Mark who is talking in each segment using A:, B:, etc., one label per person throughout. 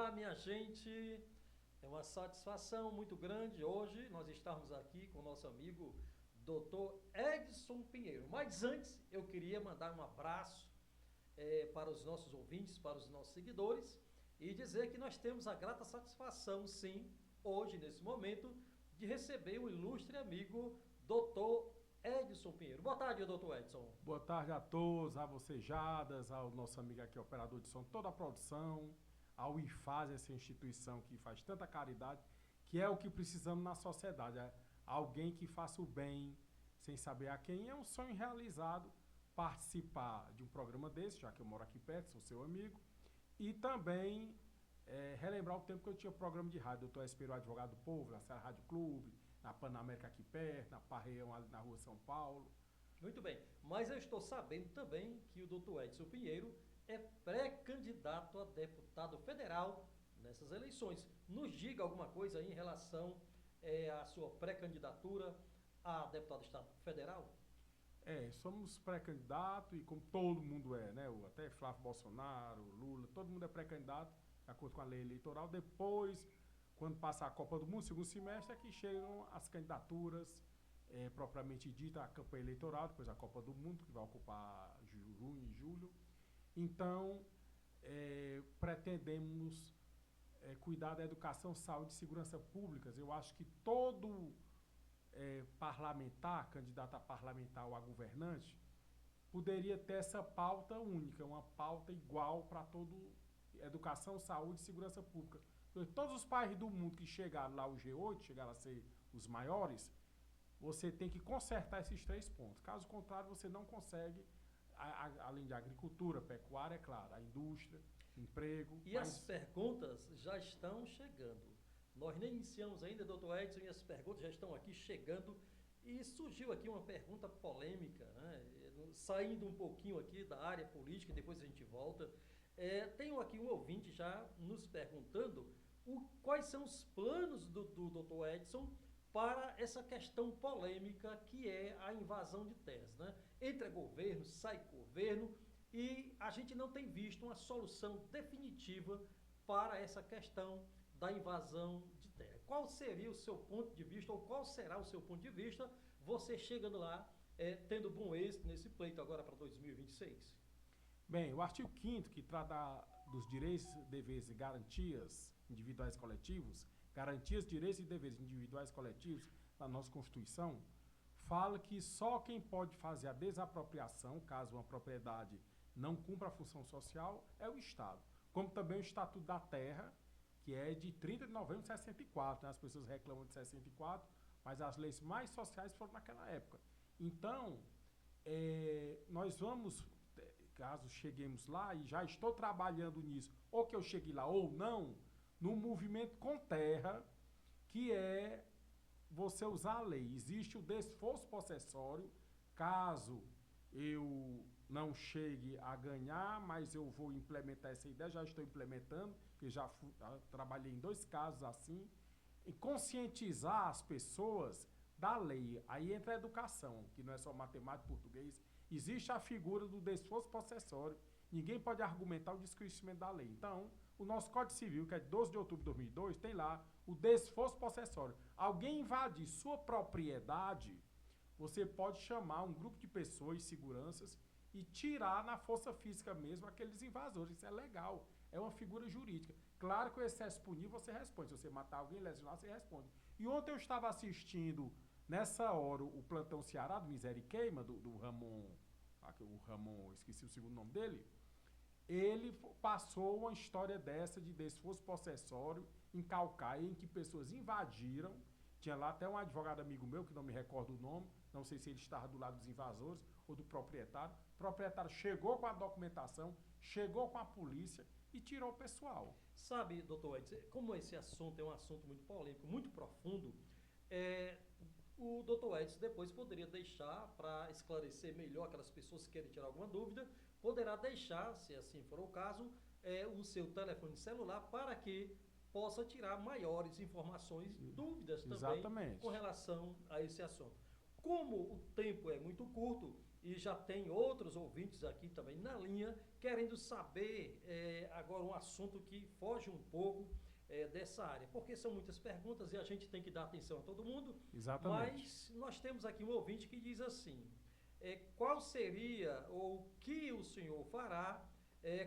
A: Olá, minha gente. É uma satisfação muito grande hoje nós estarmos aqui com o nosso amigo Dr. Edson Pinheiro. Mas antes, eu queria mandar um abraço para os nossos ouvintes, para os nossos seguidores e dizer que nós temos a grata satisfação, sim, hoje, nesse momento, de receber o ilustre amigo Dr. Edson Pinheiro. Boa tarde, Dr. Edson.
B: Boa tarde a todos, a você, Jadas, ao nosso amigo aqui, operador de som, toda a produção, ao IFAS, essa instituição que faz tanta caridade, que é o que precisamos na sociedade. É alguém que faça o bem sem saber a quem. É um sonho realizado participar de um programa desse, já que eu moro aqui perto, sou seu amigo, e também relembrar o tempo que eu tinha programa de rádio, Dr. Espero, advogado do povo, na Serra Rádio Clube, na Panamérica aqui perto, na Parreião, ali na rua São Paulo.
A: Muito bem, mas eu estou sabendo também que o Dr. Edson Pinheiro é pré-candidato a deputado federal nessas eleições. Nos diga alguma coisa aí em relação à sua pré-candidatura a deputado federal?
B: Somos pré-candidato e como todo mundo né? Até Flávio Bolsonaro, Lula, todo mundo é pré-candidato, de acordo com a lei eleitoral. Depois, quando passa a Copa do Mundo, segundo semestre, é que chegam as candidaturas propriamente dita, a campanha eleitoral, depois a Copa do Mundo, que vai ocupar junho e julho. Então, pretendemos cuidar da educação, saúde e segurança públicas. Eu acho que todo parlamentar, candidato a parlamentar ou a governante, poderia ter essa pauta única, uma pauta igual para todo educação, saúde e segurança pública. Todos os países do mundo que chegaram lá, o G8, chegaram a ser os maiores, você tem que consertar esses 3 pontos. Caso contrário, você não consegue, além de agricultura, pecuária, é claro, a indústria, emprego.
A: E as perguntas já estão chegando. Nós nem iniciamos ainda, doutor Edson, e as perguntas já estão aqui chegando. E surgiu aqui uma pergunta polêmica, né? Saindo um pouquinho aqui da área política, depois a gente volta. Tenho aqui um ouvinte já nos perguntando quais são os planos do doutor Edson para essa questão polêmica que é a invasão de terras, né? Entra governo, sai governo, e a gente não tem visto uma solução definitiva para essa questão da invasão de terra. Qual seria o seu ponto de vista, ou qual será o seu ponto de vista, você chegando lá, tendo bom êxito nesse pleito agora para 2026?
B: Bem, o artigo 5º, que trata dos direitos, deveres e garantias individuais e coletivos, garantias, direitos e deveres individuais e coletivos da nossa Constituição, fala que só quem pode fazer a desapropriação, caso uma propriedade não cumpra a função social, é o Estado. Como também o Estatuto da Terra, que é de 30 de novembro de 64, né? As pessoas reclamam de 64, mas as leis mais sociais foram naquela época. Então, nós vamos, caso cheguemos lá, e já estou trabalhando nisso, ou que eu chegue lá ou não, no movimento com terra, que é você usar a lei. Existe o desforço possessório, caso eu não chegue a ganhar, mas eu vou implementar essa ideia, já estou implementando, porque já trabalhei em 2 casos assim, e conscientizar as pessoas da lei. Aí entra a educação, que não é só matemática e português, existe a figura do desforço possessório, ninguém pode argumentar o desconhecimento da lei. Então, o nosso Código Civil, que é de 12 de outubro de 2002, tem lá o desforço possessório. Alguém invadir sua propriedade, você pode chamar um grupo de pessoas, seguranças, e tirar na força física mesmo aqueles invasores. Isso é legal, é uma figura jurídica. Claro que o excesso punir você responde. Se você matar alguém, lesionar, você responde. E ontem eu estava assistindo, nessa hora, o Plantão Ceará, do Miséria e Queima, do Ramon, esqueci o segundo nome dele. Ele passou uma história dessa de desforço possessório em Caucaia, em que pessoas invadiram. Tinha lá até um advogado amigo meu, que não me recordo o nome, não sei se ele estava do lado dos invasores ou do proprietário. O proprietário chegou com a documentação, chegou com a polícia e tirou o pessoal.
A: Sabe, doutor Edson, como esse assunto é um assunto muito polêmico, muito profundo, o doutor Edson depois poderia deixar, para esclarecer melhor aquelas pessoas que querem tirar alguma dúvida, poderá deixar, se assim for o caso, o seu telefone celular para que possa tirar maiores informações, dúvidas também. Exatamente. Com relação a esse assunto. Como o tempo é muito curto e já tem outros ouvintes aqui também na linha, querendo saber agora um assunto que foge um pouco dessa área, porque são muitas perguntas e a gente tem que dar atenção a todo mundo.
B: Exatamente.
A: Mas nós temos aqui um ouvinte que diz assim, qual seria ou o que o senhor fará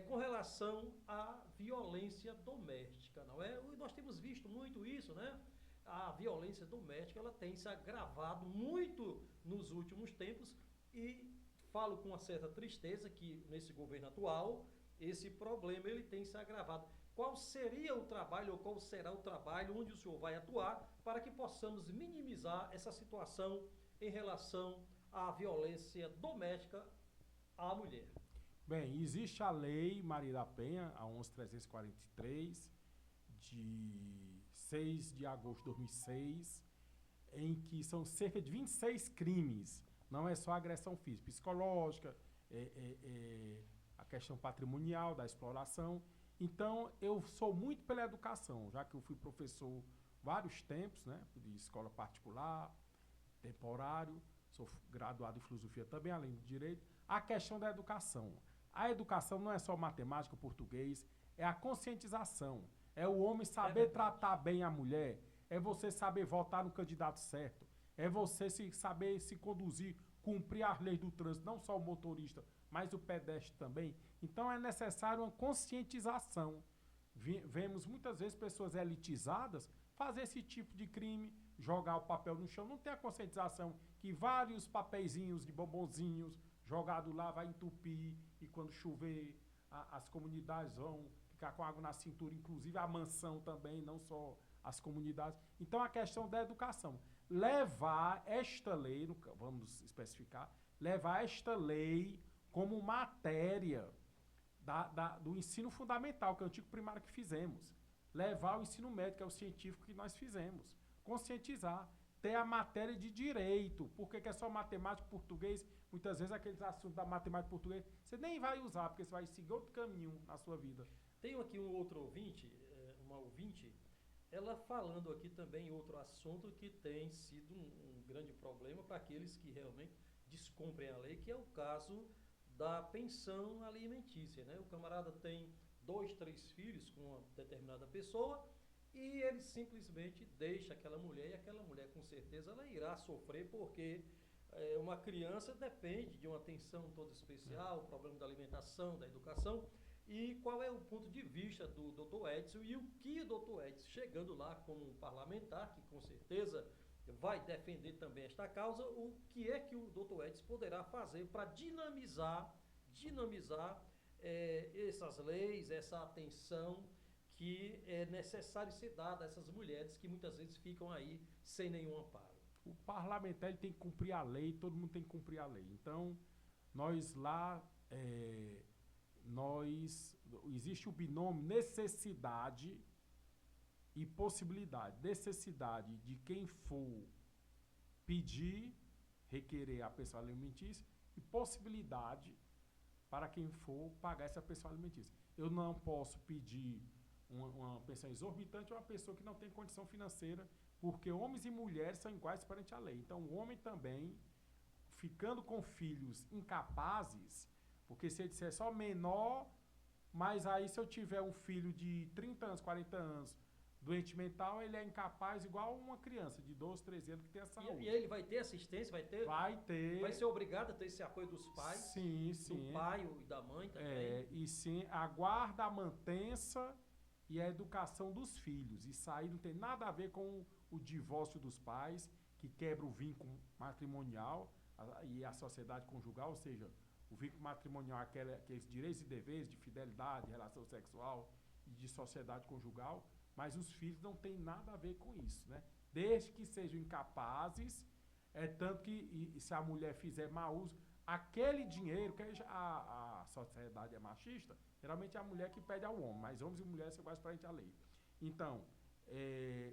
A: com relação à violência doméstica, não é? Nós temos visto muito isso, né? A violência doméstica, ela tem se agravado muito nos últimos tempos e falo com uma certa tristeza que nesse governo atual, esse problema ele tem se agravado. Qual seria o trabalho ou qual será o trabalho onde o senhor vai atuar para que possamos minimizar essa situação em relação à violência doméstica à mulher?
B: Bem, existe a lei Maria da Penha, a 11.343, de 6 de agosto de 2006, em que são cerca de 26 crimes. Não é só agressão física, psicológica, a questão patrimonial, da exploração. Então, eu sou muito pela educação, já que eu fui professor vários tempos, né, de escola particular, temporário, sou graduado em filosofia também, além do direito. A questão da educação. A educação não é só matemática, português, é a conscientização. É o homem saber tratar bem a mulher, é você saber votar no candidato certo, é você saber se conduzir, cumprir as leis do trânsito, não só o motorista, mas o pedestre também. Então é necessário uma conscientização. Vemos muitas vezes pessoas elitizadas fazer esse tipo de crime, jogar o papel no chão, não tem a conscientização que vários papeizinhos de bombonzinhos jogado lá vai entupir e quando chover as comunidades vão ficar com água na cintura, inclusive a mansão também, não só as comunidades. Então a questão da educação, levar esta lei, vamos especificar, levar esta lei como matéria do ensino fundamental, que é o antigo primário que fizemos, levar o ensino médio, que é o científico que nós fizemos, conscientizar, ter a matéria de direito, porque que é só matemática e português, muitas vezes aqueles assuntos da matemática e português, você nem vai usar, porque você vai seguir outro caminho na sua vida.
A: Tenho aqui um outro ouvinte, uma ouvinte, ela falando aqui também outro assunto que tem sido um grande problema para aqueles que realmente descumprem a lei, que é o caso da pensão alimentícia, né? O camarada tem 2, 3 filhos com uma determinada pessoa e ele simplesmente deixa aquela mulher, e aquela mulher com certeza ela irá sofrer, porque uma criança depende de uma atenção toda especial, o problema da alimentação, da educação. E qual é o ponto de vista do Dr. Edson e o que o Dr. Edson, chegando lá como um parlamentar, que com certeza vai defender também esta causa, o que é que o Dr. Edson poderá fazer para dinamizar essas leis, essa atenção que é necessário ser dada a essas mulheres que muitas vezes ficam aí sem nenhum amparo.
B: O parlamentar ele tem que cumprir a lei, todo mundo tem que cumprir a lei. Então, nós lá, existe o binômio necessidade e possibilidade. Necessidade de quem for pedir, requerer a pensão alimentícia, e possibilidade para quem for pagar essa pensão alimentícia. Eu não posso pedir uma pensão exorbitante a uma pessoa que não tem condição financeira, porque homens e mulheres são iguais perante a lei. Então, o homem também, ficando com filhos incapazes, porque se ele disser só menor, mas aí se eu tiver um filho de 30 anos, 40 anos, doente mental, ele é incapaz igual uma criança de 12, 13 anos que tem a saúde.
A: E ele vai ter assistência, vai ter. Vai ser obrigado a ter esse apoio dos pais?
B: Sim, sim.
A: Do pai e da mãe também?
B: E sim, a guarda, a mantença e a educação dos filhos. Isso aí não tem nada a ver com o divórcio dos pais, que quebra o vínculo matrimonial e a sociedade conjugal, ou seja, o vínculo matrimonial, aqueles direitos e deveres de fidelidade, relação sexual e de sociedade conjugal, mas os filhos não têm nada a ver com isso, né? Desde que sejam incapazes, tanto que se a mulher fizer mau uso, aquele dinheiro, que a sociedade é machista, geralmente é a mulher que pede ao homem, mas homens e mulheres são iguais perante a lei. Então,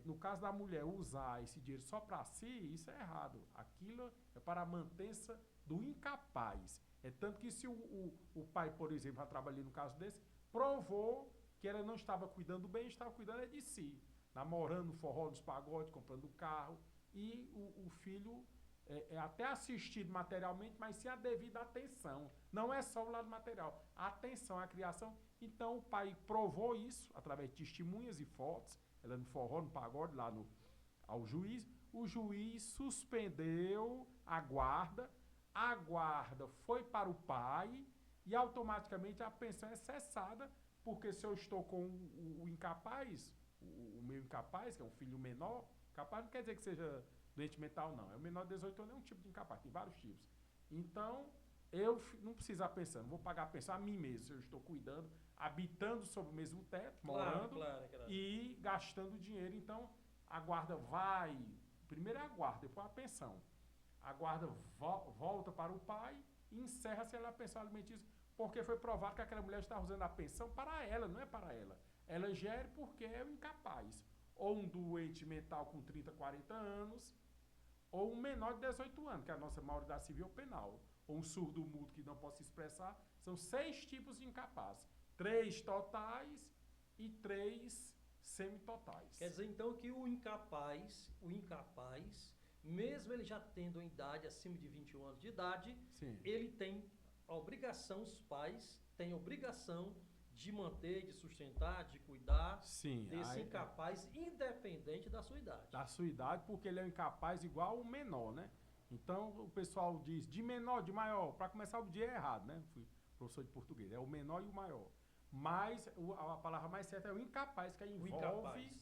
B: no caso da mulher usar esse dinheiro só para si, isso é errado. Aquilo é para a mantença do incapaz. Tanto que se o pai, por exemplo, já trabalhando no caso desse, provou que ela não estava cuidando bem, estava cuidando de si. Namorando no forró, nos pagodes, comprando carro. E o filho é até assistido materialmente, mas sim a devida atenção. Não é só o lado material, a atenção, a criação. Então o pai provou isso através de testemunhas e fotos, ela no forró, no pagode, lá ao juiz. O juiz suspendeu a guarda foi para o pai e automaticamente a pensão é cessada, porque se eu estou com o incapaz, o meu incapaz, que é um filho menor, capaz não quer dizer que seja doente mental, não. É o menor de 18 anos, é um tipo de incapaz, tem vários tipos. Então, eu não preciso a pensão, não vou pagar a pensão a mim mesmo, se eu estou cuidando, habitando sob o mesmo teto, morando e gastando dinheiro. Então, a guarda vai, primeiro é a guarda, depois a pensão. A guarda volta para o pai e encerra-se a pensão alimentícia, porque foi provado que aquela mulher está usando a pensão para ela, não é para ela. Ela gere porque é o incapaz. Ou um doente mental com 30, 40 anos, ou um menor de 18 anos, que é a nossa maioridade civil penal. Ou um surdo-mudo que não pode se expressar. São 6 tipos de incapazes. 3 totais e 3 semitotais.
A: Quer dizer, então, que o incapaz, mesmo ele já tendo uma idade acima de 21 anos de idade,
B: sim,
A: ele tem a obrigação, os pais têm a obrigação de manter, de sustentar, de cuidar,
B: sim,
A: desse incapaz, independente da sua idade.
B: Da sua idade, porque ele é um incapaz igual o menor, né? Então, o pessoal diz de menor, de maior. Para começar, o dia é errado, né? Fui professor de português. É o menor e o maior. Mas a palavra mais certa é o incapaz, que envolve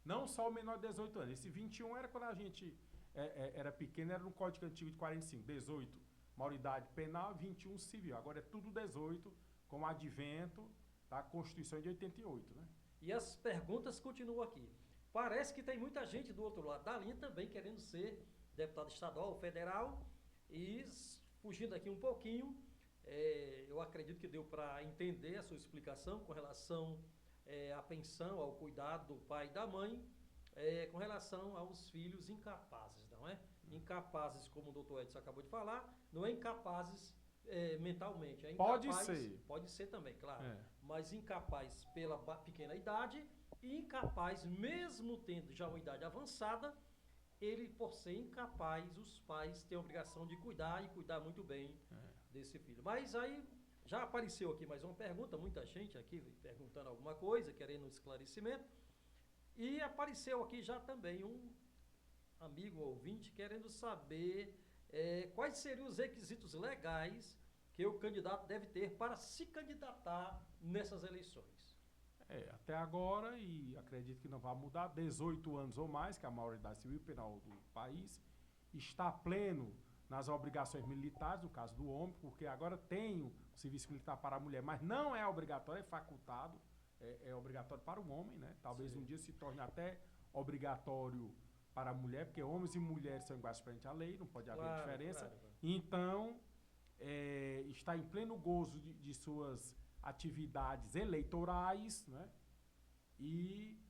B: não só o menor de 18 anos. Esse 21 era quando a gente era pequeno, era no Código Antigo de 45. 18, maioridade penal, 21 civil. Agora é tudo 18, com o advento da Constituição de 88, né?
A: E as perguntas continuam aqui. Parece que tem muita gente do outro lado da linha também querendo ser deputado estadual ou federal. E fugindo aqui um pouquinho, eu acredito que deu para entender a sua explicação com relação à pensão, ao cuidado do pai e da mãe, com relação aos filhos incapazes, não é? Incapazes, como o doutor Edson acabou de falar, não é incapazes mentalmente. É incapaz, pode ser também, claro. Mas incapaz pela pequena idade e incapaz, mesmo tendo já uma idade avançada, ele, por ser incapaz, os pais têm a obrigação de cuidar e cuidar muito bem desse filho. Mas aí já apareceu aqui mais uma pergunta, muita gente aqui perguntando alguma coisa, querendo um esclarecimento. E apareceu aqui já também um amigo ouvinte querendo saber quais seriam os requisitos legais que o candidato deve ter para se candidatar nessas eleições.
B: Até agora, e acredito que não vai mudar, 18 anos ou mais, que é a maioridade civil penal do país, está pleno nas obrigações militares, no caso do homem, porque agora tem o serviço militar para a mulher, mas não é obrigatório, é facultado, é obrigatório para o homem, né? Talvez um dia se torne até obrigatório para a mulher, porque homens e mulheres são iguais perante a lei, não pode haver diferença. Claro. Então, está em pleno gozo de suas atividades eleitorais, né? E,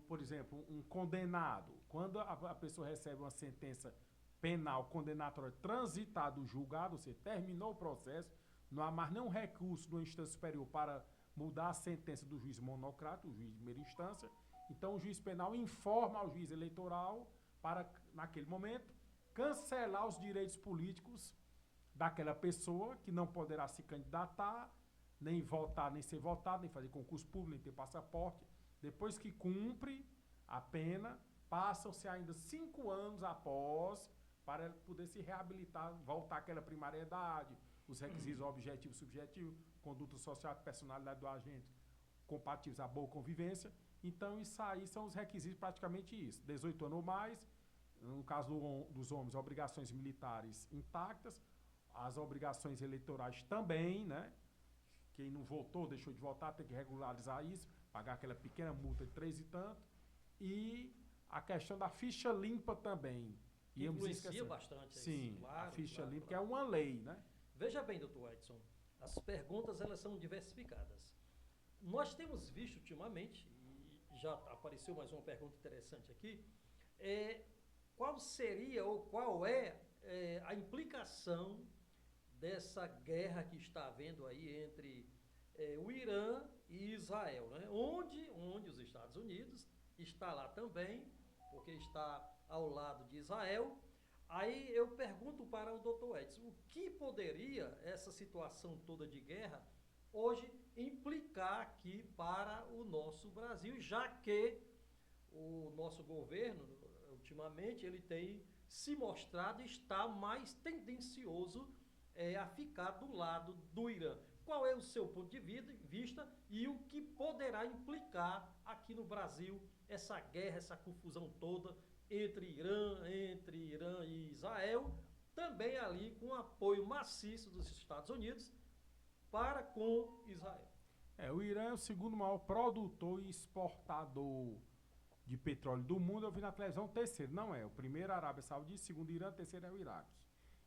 B: por exemplo, um condenado, quando a pessoa recebe uma sentença penal condenatória transitada o julgado, você terminou o processo, não há mais nenhum recurso de uma instância superior para mudar a sentença do juiz monocrático, o juiz de primeira instância. Então, o juiz penal informa ao juiz eleitoral para, naquele momento, cancelar os direitos políticos daquela pessoa que não poderá se candidatar, nem votar, nem ser votado, nem fazer concurso público, nem ter passaporte. Depois que cumpre a pena, passam-se ainda 5 anos após para poder se reabilitar, voltar àquela primariedade, os requisitos objetivo e subjetivo, conduta social e personalidade do agente compatíveis à boa convivência. Então, isso aí são os requisitos, praticamente isso. 18 anos ou mais, no caso dos homens, obrigações militares intactas, as obrigações eleitorais também, né? Quem não votou, deixou de votar, tem que regularizar isso, pagar aquela pequena multa de 3 e tanto. E a questão da ficha limpa também.
A: Influencia bastante.
B: Sim, claro, a ficha limpa, que é uma lei, né?
A: Veja bem, doutor Edson, as perguntas elas são diversificadas. Nós temos visto ultimamente, e já apareceu mais uma pergunta interessante aqui, qual seria ou qual é a implicação dessa guerra que está havendo aí entre o Irã e Israel, né? Onde os Estados Unidos está lá também, porque está ao lado de Israel. Aí eu pergunto para o doutor Edson, o que poderia essa situação toda de guerra hoje implicar aqui para o nosso Brasil, já que o nosso governo, ultimamente, ele tem se mostrado estar mais tendencioso a ficar do lado do Irã. Qual é o seu ponto de vista e o que poderá implicar aqui no Brasil essa guerra, essa confusão toda entre Irã e Israel, também ali com apoio maciço dos Estados Unidos para com Israel?
B: O Irã é o segundo maior produtor e exportador de petróleo do mundo. Eu vi na televisão, o terceiro, não é. O primeiro é a Arábia Saudita, segundo o Irã, o terceiro é o Iraque.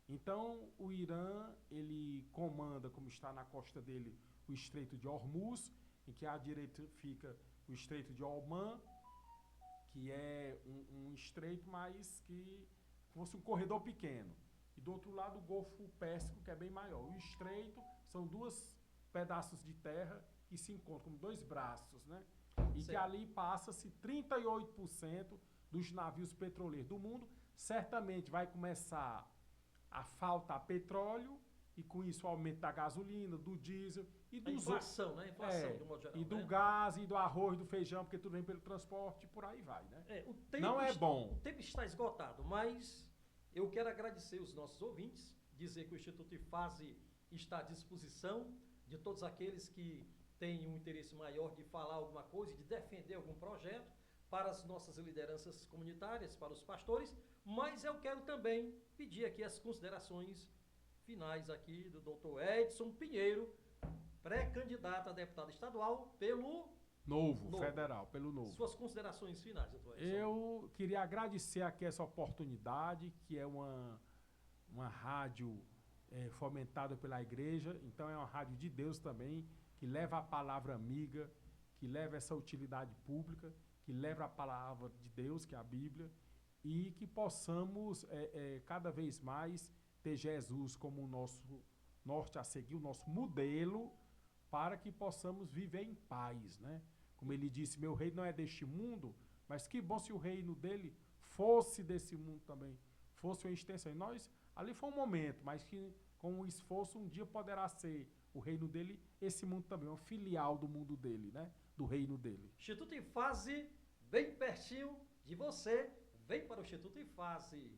B: Então, o Irã, ele comanda, como está na costa dele, o Estreito de Hormuz, em que à direita fica o Estreito de Oman, que é um estreito, mas que fosse um corredor pequeno. E do outro lado, o Golfo Pérsico, que é bem maior. O estreito são dois pedaços de terra que se encontram como dois braços, né? E certo. Que ali passa-se 38% dos navios petroleiros do mundo. Certamente vai começar a faltar petróleo e com isso o aumento da gasolina, do diesel e dos
A: inflação, né? Inflação, do modo geral,
B: e do
A: né?
B: gás e do arroz, do feijão, porque tudo vem pelo transporte e por aí vai, né?
A: Não é bom. O tempo está esgotado, mas eu quero agradecer os nossos ouvintes, dizer que o Instituto IFASE está à disposição de todos aqueles que têm um interesse maior de falar alguma coisa, de defender algum projeto para as nossas lideranças comunitárias, para os pastores, mas eu quero também pedir aqui as considerações finais aqui do Dr. Edson Pinheiro, pré-candidato a deputado estadual pelo
B: Novo, federal, pelo Novo.
A: Suas considerações finais, Dr. Edson.
B: Eu queria agradecer aqui essa oportunidade, que é uma rádio fomentada pela igreja, então é uma rádio de Deus também, que leva a palavra amiga, que leva essa utilidade pública, que leva a palavra de Deus, que é a Bíblia, e que possamos cada vez mais ter Jesus como o nosso norte a seguir, o nosso modelo, para que possamos viver em paz, né? Como ele disse, meu reino não é deste mundo, mas que bom se o reino dele fosse desse mundo também, fosse uma extensão. E nós, ali foi um momento, mas que com o esforço um dia poderá ser o reino dele, esse mundo também, uma filial do mundo dele, né? Do reino dele.
A: Instituto IFASE, bem pertinho de você, vem para o Instituto IFASE.